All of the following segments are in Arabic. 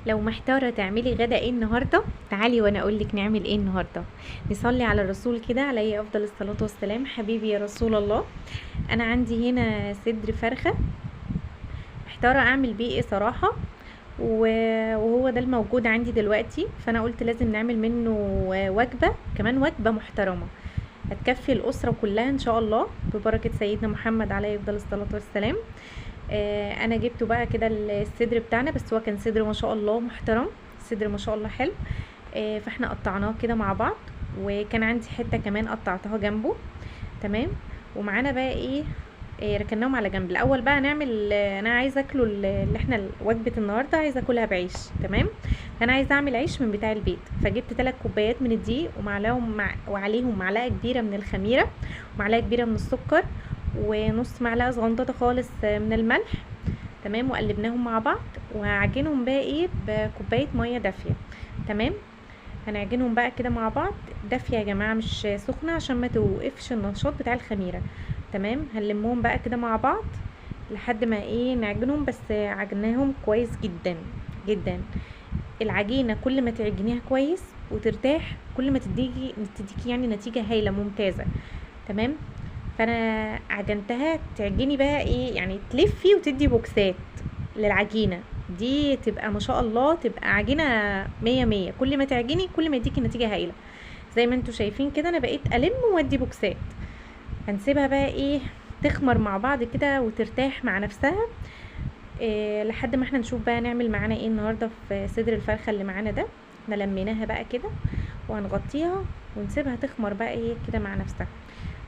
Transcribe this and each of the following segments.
لو محتارة تعملي غدا ايه النهاردة، تعالي وانا اقولك نعمل ايه النهاردة. نصلي على الرسول كده عليه افضل الصلاة والسلام. حبيبي يا رسول الله، انا عندي هنا صدر فرخة، محتارة اعمل بيه ايه صراحة. وهو ده الموجود عندي دلوقتي، فانا قلت لازم نعمل منه وجبة، كمان وجبة محترمة هتكفي الاسرة كلها ان شاء الله ببركة سيدنا محمد عليه افضل الصلاة والسلام. انا جبته بقى كده الصدر بتاعنا، بس هو كان صدر ما شاء الله محترم، صدر ما شاء الله حلو. فاحنا قطعناه كده مع بعض، وكان عندي حته كمان قطعتها جنبه. تمام. ومعانا بقى ايه، ركناهم على جنب. الاول بقى نعمل، انا عايزه اكله اللي احنا وجبه النهارده عايزه اكلها بعيش. تمام. انا عايزه اعمل عيش من بتاع البيت، فجبت 3 كوبايات من الدقيق وعليهم معلقه كبيره من الخميره، ومعلقه كبيره من السكر، ونص معلقه صغنطه خالص من الملح. تمام. وقلبناهم مع بعض، وهعجنهم بقى ايه بكوبايه ميه دافيه. تمام. هنعجنهم بقى كده مع بعض دافيه يا جماعه، مش سخنه عشان ما توقفش النشاط بتاع الخميره. تمام. هنلمهم بقى كده مع بعض لحد ما ايه نعجنهم، بس عجناهم كويس جدا جدا. العجينه كل ما تعجنيها كويس وترتاح، كل ما تديكي يعني نتيجه هايله ممتازه. تمام. فانا عجنتها تعجني بقى ايه، يعني تلفي وتدي بوكسات للعجينه دي، تبقى ما شاء الله تبقى عجينه مية مية. كل ما تعجني كل ما يديكي نتيجه هايله. زي ما انتوا شايفين كده انا بقيت الم وادي بوكسات. هنسيبها بقى ايه تخمر مع بعض كده وترتاح مع نفسها، إيه لحد ما احنا نشوف بقى نعمل معانا ايه النهارده في صدر الفرخه اللي معانا ده. احنا لميناها بقى كده، وهنغطيها ونسيبها تخمر بقى ايه كده مع نفسها.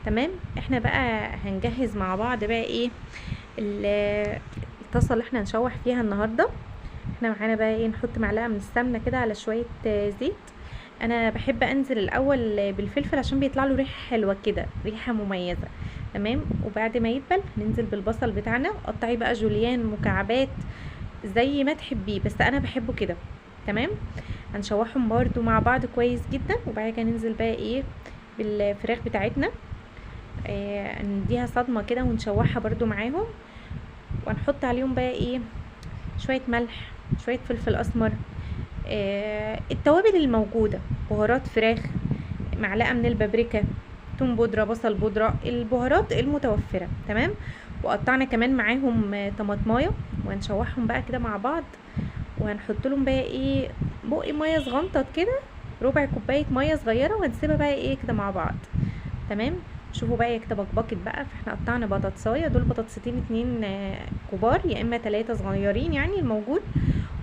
تمام. احنا بقى هنجهز مع بعض بقى ايه الطاسه اللي احنا هنشوح فيها النهارده. احنا معانا بقى ايه، نحط معلقه من السمنه كده على شويه زيت. انا بحب انزل الاول بالفلفل عشان بيطلع له ريحه حلوه كده، ريحه مميزه. تمام. وبعد ما يدبل ننزل بالبصل بتاعنا، قطعي بقى جوليان مكعبات زي ما تحبيه، بس انا بحبه كده. تمام. هنشوحهم برده مع بعض كويس جدا، وبعد كده ننزل بقى ايه بالفراخ بتاعتنا، نديها صدمة كده ونشوحها برضو معاهم. وهنحط عليهم بقى ايه شوية ملح، شوية فلفل اسمر، التوابل الموجودة، بهارات فراخ، معلقة من البابريكا، توم بودرة، بصل بودرة، البهارات المتوفرة. تمام. وقطعنا كمان معاهم طماطمايه، وهنشوحهم بقى كده مع بعض. وهنحط لهم بقى ايه بق ميه صغنطط كده، ربع كوبايه ميه صغيره، وهنسيبها بقى ايه كده مع بعض. تمام. شوفوا بقى كده بقبقت بقى، فاحنا قطعنا بطاطسايه، دول بطاطستين 2 كبار يا اما 3 صغيرين يعني الموجود،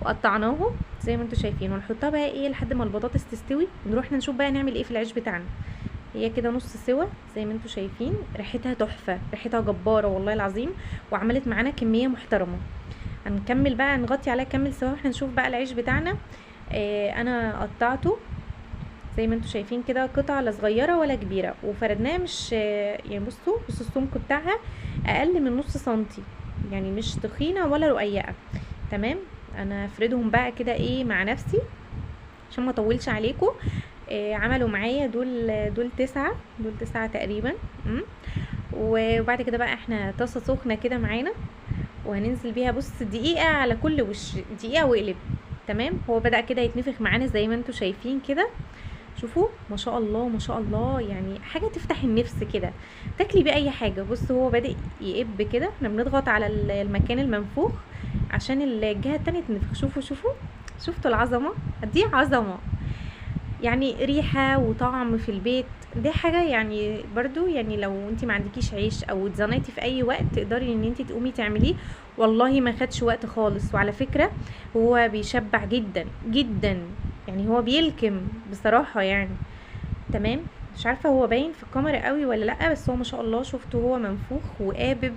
وقطعناهم زي ما انتوا شايفين. ونحطها بقى ايه لحد ما البطاطس تستوي، ونروح نشوف بقى نعمل ايه في العيش بتاعنا. هي كده نص سوا زي ما انتوا شايفين، ريحتها تحفه، ريحتها جباره والله العظيم، وعملت معانا كميه محترمه. هنكمل بقى نغطي عليها كمل سوا، احنا نشوف بقى العيش بتاعنا. انا قطعته زي ما انتوا شايفين كده قطع، لا صغيره ولا كبيره، وفردناها مش يعني بصوا السمك بتاعها اقل من نص سنتي، يعني مش تخينه ولا رقيقه. تمام. انا افردهم بقى كده ايه مع نفسي عشان ما اطولش عليكم. عملوا معايا دول 9، دول 9 تقريبا. وبعد كده بقى احنا طاسه سخنه كده معانا، وهننزل بيها بص دقيقه على كل وش، دقيقه واقلب. تمام. هو بدأ كده يتنفخ معانا زي ما انتوا شايفين كده. شوفوا ما شاء الله ما شاء الله، يعني حاجه تفتح النفس كده، تاكلي بيه اي حاجه. بص هو بادئ يقب كده، احنا بنضغط على المكان المنفوخ عشان الجهه التانية تنفخ. شوفوا شوفوا، شفتوا العظمه دي، عظمه يعني، ريحه وطعم في البيت. دي حاجه يعني برضو، يعني لو انت ما عندكيش عيش او اتزنقتي في اي وقت تقدري ان انت تقومي تعمليه، والله ما خدش وقت خالص. وعلى فكره هو بيشبع جدا جدا، يعني هو بيلكم بصراحه يعني. تمام. مش عارفه هو باين في الكاميرا قوي ولا لا، بس هو ما شاء الله شفته هو منفوخ وقابب،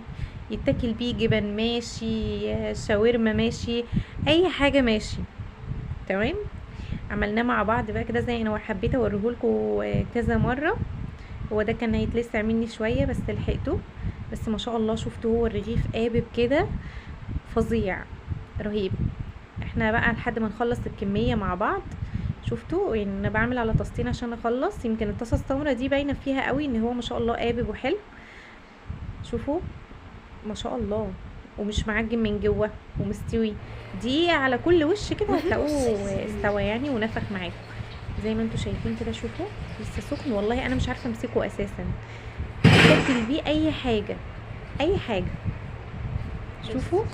يتاكل بيه جبن ماشي، شاورما ماشي، اي حاجه ماشي. تمام. عملناه مع بعض بقى كده زي انا حبيت اوريهولكوا كذا مره. هو ده كان هيتلسع مني شويه بس لحقته. بس ما شاء الله شفتوا هو الرغيف قابب كده، فظيع، رهيب. احنا بقى لحد ما نخلص الكميه مع بعض. شفتوا يعني انا بعمل على طاستين عشان اخلص، يمكن الطاسه السمرا دي باينه فيها قوي ان هو ما شاء الله قابب وحلو. شوفوا ما شاء الله، ومش معجن من جوه ومستوي. دي على كل وش كده هتلاقوه استوى يعني ونفخ معاكم زي ما انتوا شايفين كده. شوفوا لسه سخن والله، انا مش عارفه امسكه اساسا. تاكل بيه اي حاجه، اي حاجه. شوفوا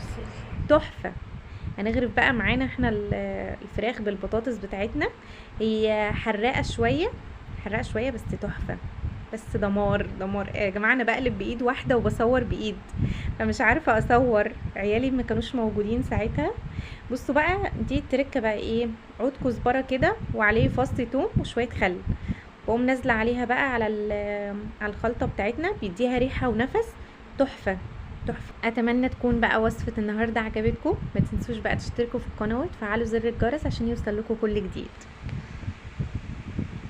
تحفه. هنغرف بقى معانا احنا الفراخ بالبطاطس بتاعتنا. هي حراقه شويه، حراقه شويه بس تحفه. بس دمار دمار يا جماعه. انا بقلب بايد واحده وبصور بايد، فمش عارفه اصور، عيالي ما كانوش موجودين ساعتها. بصوا بقى دي التركه بقى ايه، عود كزبره كده وعليه فص ثوم وشويه خل، واقوم نازله عليها بقى على على الخلطه بتاعتنا، بيديها ريحه ونفس تحفه تحفه. اتمنى تكون بقى وصفه النهارده عجبتكم. ما تنسوش بقى تشتركوا في القناه وتفعلوا زر الجرس عشان يوصل لكم كل جديد.